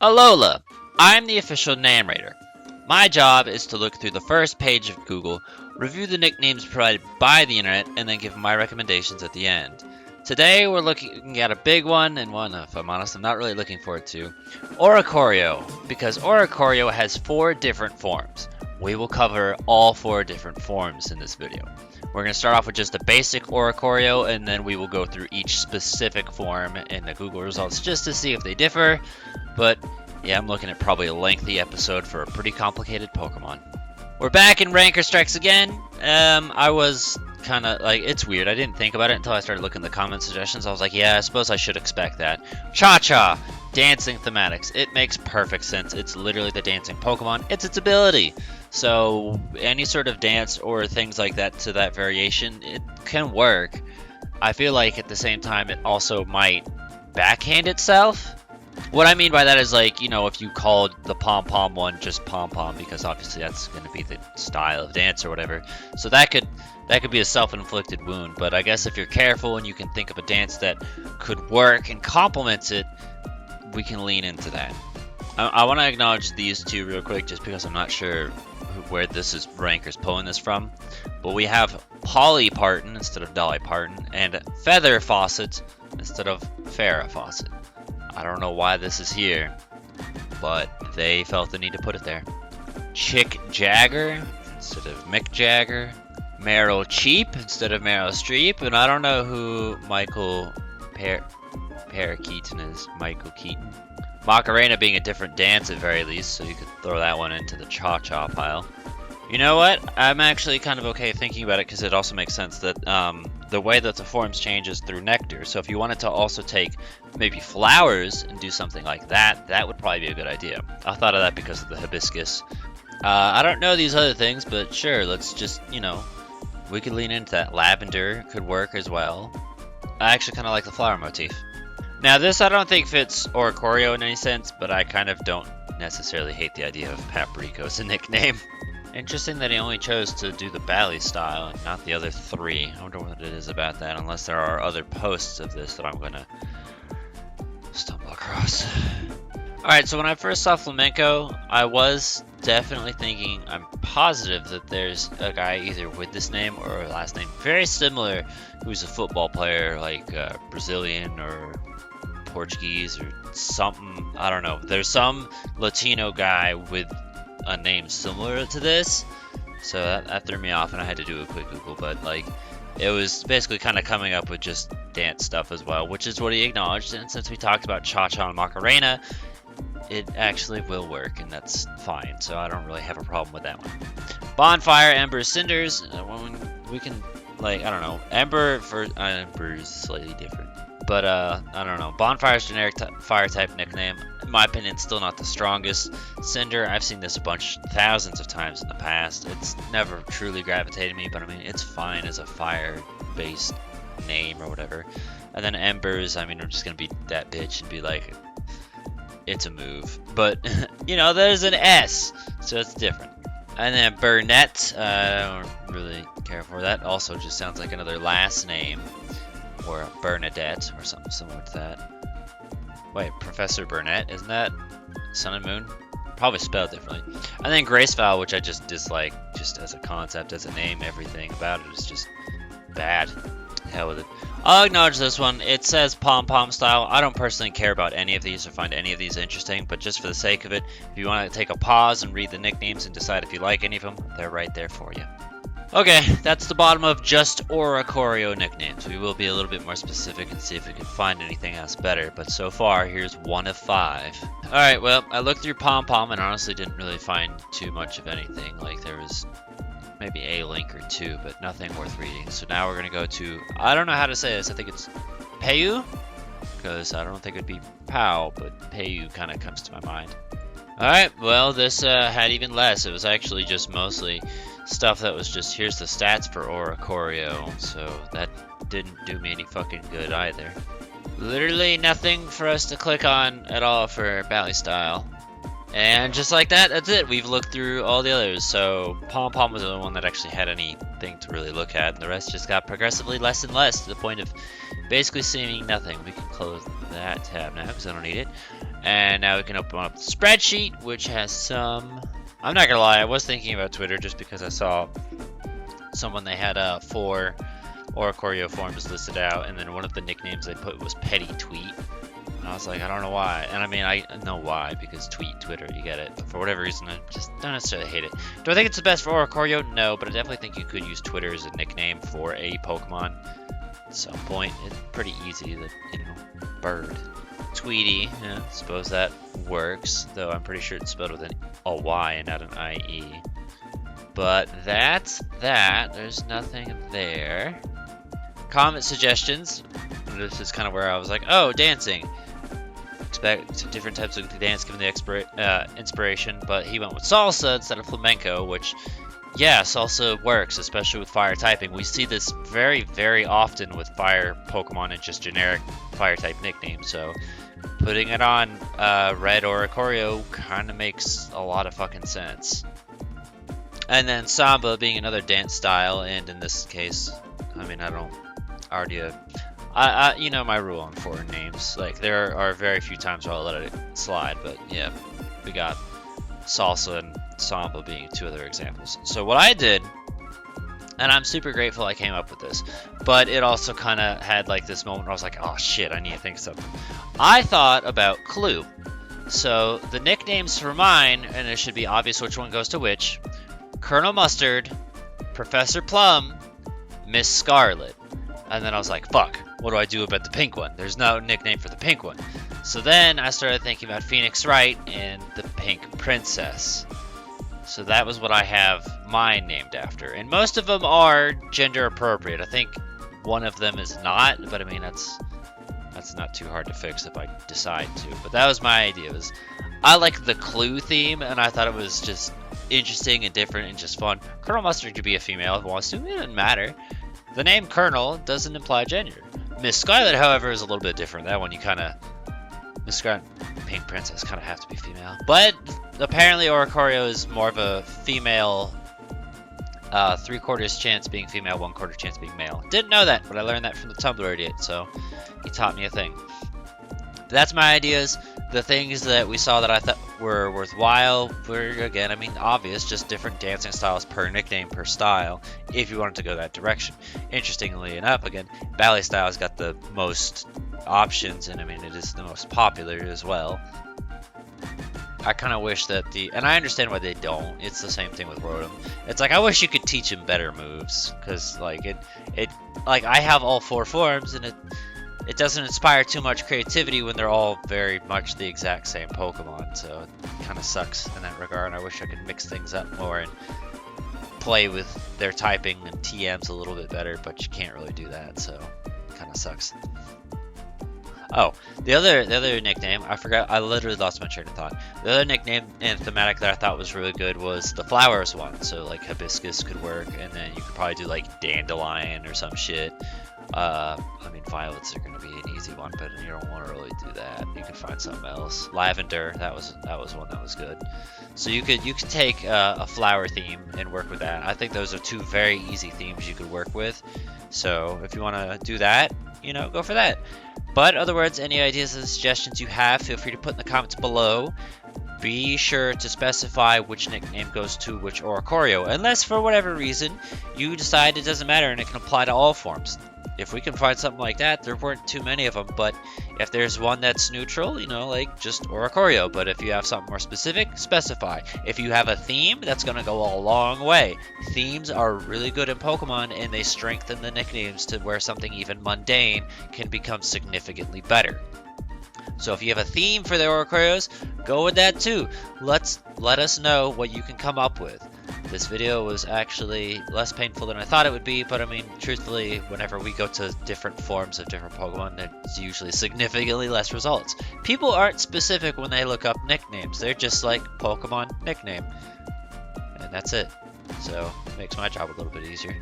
Alola! I'm the official narrator. My job is to look through the first page of Google, review the nicknames provided by the internet, and then give my recommendations at the end. Today we're looking at a big one, and one, if I'm honest, I'm not really looking forward to. Oricorio, because Oricorio has 4 different forms. We will cover all 4 different forms in this video. We're going to start off with just the basic Oricorio, and then we will go through each specific form in the Google results just to see if they differ. But yeah, I'm looking at probably a lengthy episode for a pretty complicated Pokemon. We're back in Ranker Strikes again. I was kind of like, it's weird. I didn't think about it until I started looking at the comment suggestions. I was like, yeah, I suppose I should expect that. Cha-Cha, dancing thematics. It makes perfect sense. It's literally the dancing Pokemon. It's its ability. So any sort of dance or things like that to that variation, it can work. I feel like at the same time, it also might backhand itself. What I mean by that is, like, you know, if you called the pom-pom one just pom-pom, because obviously that's going to be the style of dance or whatever. So that could be a self-inflicted wound. But I guess if you're careful and you can think of a dance that could work and complements it, we can lean into that. I want to acknowledge these two real quick, just because I'm not sure where this is Ranker's pulling this from. But we have Polly Parton instead of Dolly Parton, and Feather Fawcett instead of Farrah Fawcett. I don't know why this is here, but they felt the need to put it there. Chick Jagger instead of Mick Jagger. Meryl Cheap instead of Meryl Streep. And I don't know who Michael Keaton is. Michael Keaton. Macarena being a different dance at very least, so you could throw that one into the cha-cha pile. You know what? I'm actually kind of okay thinking about it, because it also makes sense that the way that the forms change is through nectar. So if you wanted to also take maybe flowers and do something like that, that would probably be a good idea. I thought of that because of the hibiscus. I don't know these other things, but sure, let's just, you know, we could lean into that. Lavender could work as well. I actually kind of like the flower motif. Now this I don't think fits Oricorio in any sense, but I kind of don't necessarily hate the idea of Paprika as a nickname. Interesting that he only chose to do the Bally style and not the other 3. I wonder what it is about that, unless there are other posts of this that I'm going to stumble across. Alright, so when I first saw Flamenco, I was definitely thinking, I'm positive that there's a guy either with this name or a last name very similar who's a football player, like Brazilian or Portuguese or something. I don't know. There's some Latino guy with a name similar to this, so that threw me off, and I had to do a quick Google. But like, it was basically kind of coming up with just dance stuff as well, which is what he acknowledged. And since we talked about Cha-Cha and Macarena, it actually will work, and that's fine. So I don't really have a problem with that one. Bonfire, Ember, Cinders. We can, like, I don't know. Ember is slightly different. But, I don't know. Bonfire's generic fire type nickname, in my opinion, still not the strongest. Cinder, I've seen this a bunch, thousands of times in the past. It's never truly gravitated me, but I mean, it's fine as a fire-based name or whatever. And then Embers, I mean, I'm just gonna be that bitch and be like, it's a move. But, you know, there's an S, so it's different. And then Burnett, I don't really care for that. Also just sounds like another last name. Or Bernadette, or something similar to that. Wait, Professor Burnett, isn't that Sun and Moon? Probably spelled differently. And then Graceful, which I just dislike, just as a concept, as a name, everything about it is just bad. Hell with it. I'll acknowledge this one. It says pom-pom style. I don't personally care about any of these or find any of these interesting, but just for the sake of it, if you want to take a pause and read the nicknames and decide if you like any of them, they're right there for you. Okay, that's the bottom of just Oricorio nicknames. We will be a little bit more specific and see if we can find anything else better, but so far, here's 1 of 5. Alright, well, I looked through Pom-Pom and honestly didn't really find too much of anything. Like, there was maybe a link or 2, but nothing worth reading. So now we're gonna go to, I don't know how to say this, I think it's Payu? Because I don't think it'd be Pow, but Payu kind of comes to my mind. Alright, well, this had even less. It was actually just mostly stuff that was just, here's the stats for Oricorio, so that didn't do me any fucking good either. Literally nothing for us to click on at all for Bally Style. And just like that, that's it. We've looked through all the others, so Pom-Pom was the only one that actually had anything to really look at, and the rest just got progressively less and less, to the point of basically seeing nothing. We can close that tab now, because I don't need it. And now we can open up the spreadsheet, which has some... I'm not gonna lie, I was thinking about Twitter just because I saw someone they had For Oricorio forms listed out, and then one of the nicknames they put was Petty Tweet. And I was like, I don't know why. And I mean, I know why, because Twitter, you get it. But for whatever reason, I just don't necessarily hate it. Do I think it's the best for Oricorio? No, but I definitely think you could use Twitter as a nickname for a Pokemon at some point. It's pretty easy, that, you know, bird. Tweety, yeah, I suppose that works, though I'm pretty sure it's spelled with a Y and not an IE. But that's that. There's nothing there. Comment suggestions. This is kind of where I was like, oh, dancing. Expect different types of dance given the inspiration, but he went with salsa instead of flamenco, which, yeah, salsa works, especially with fire typing. We see this very, very often with fire Pokemon and just generic fire type nicknames, so putting it on Red Oricorio kind of makes a lot of fucking sense. And then Samba being another dance style, and in this case, I mean, I don't already... you know my rule on foreign names. Like, there are very few times where I'll let it slide, but yeah, we got Salsa and Samba being two other examples. So what I did, and I'm super grateful I came up with this, but it also kind of had like this moment where I was like, oh shit, I need to think of something. I thought about Clue. So the nicknames for mine, and it should be obvious which one goes to which: Colonel Mustard, Professor Plum, Miss Scarlet. And then I was like, fuck, what do I do about the pink one? There's no nickname for the pink one. So then I started thinking about Phoenix Wright and the Pink Princess. So that was what I have mine named after. And most of them are gender appropriate. I think one of them is not, but I mean, that's not too hard to fix if I decide to. But that was my idea. I like the Clue theme, and I thought it was just interesting and different and just fun. Colonel Mustard could be a female if it wants to. It doesn't matter. The name Colonel doesn't imply gender. Miss Scarlet, however, is a little bit different. That one you kind of... Miss Scarlet, Pink Princess kind of have to be female. But apparently Oricorio is more of a female... 3/4 chance being female, 1/4 chance being male. Didn't know that, but I learned that from the Tumblr idiot, so he taught me a thing. That's my ideas. The things that we saw that I thought were worthwhile were, again, I mean, obvious, just different dancing styles per nickname, per style, if you wanted to go that direction. Interestingly enough, again, ballet style's got the most options, and I mean, it is the most popular as well. I kind of wish that and I understand why they don't. It's the same thing with Rotom. It's like, I wish you could teach him better moves, because, like, like, I have all 4 forms, and it doesn't inspire too much creativity when they're all very much the exact same Pokemon, so it kind of sucks in that regard. I wish I could mix things up more and play with their typing and TMs a little bit better, but you can't really do that, so it kind of sucks. Oh, the other nickname, I forgot, I literally lost my train of thought. The other nickname and thematic that I thought was really good was the flowers one, so like hibiscus could work, and then you could probably do like dandelion or some shit. I mean, violets are going to be an easy one, but you don't want to really do that. You could find something else. Lavender, that was one that was good. So you could take a flower theme and work with that. I think those are 2 very easy themes you could work with. So if you want to do that, you know, go for that. But other words, any ideas and suggestions you have, feel free to put in the comments below. Be sure to specify which nickname goes to which Oricorio, unless for whatever reason you decide it doesn't matter and it can apply to all forms. If we can find something like that, there weren't too many of them, but if there's one that's neutral, you know, like just Oricorio. But if you have something more specific, specify. If you have a theme, that's going to go a long way. Themes are really good in Pokemon, and they strengthen the nicknames to where something even mundane can become significantly better. So if you have a theme for the Oricorios, go with that too. Let us know what you can come up with. This video was actually less painful than I thought it would be, but I mean, truthfully, whenever we go to different forms of different Pokemon, there's usually significantly less results. People aren't specific when they look up nicknames. They're just like, Pokemon nickname. And that's it. So, it makes my job a little bit easier.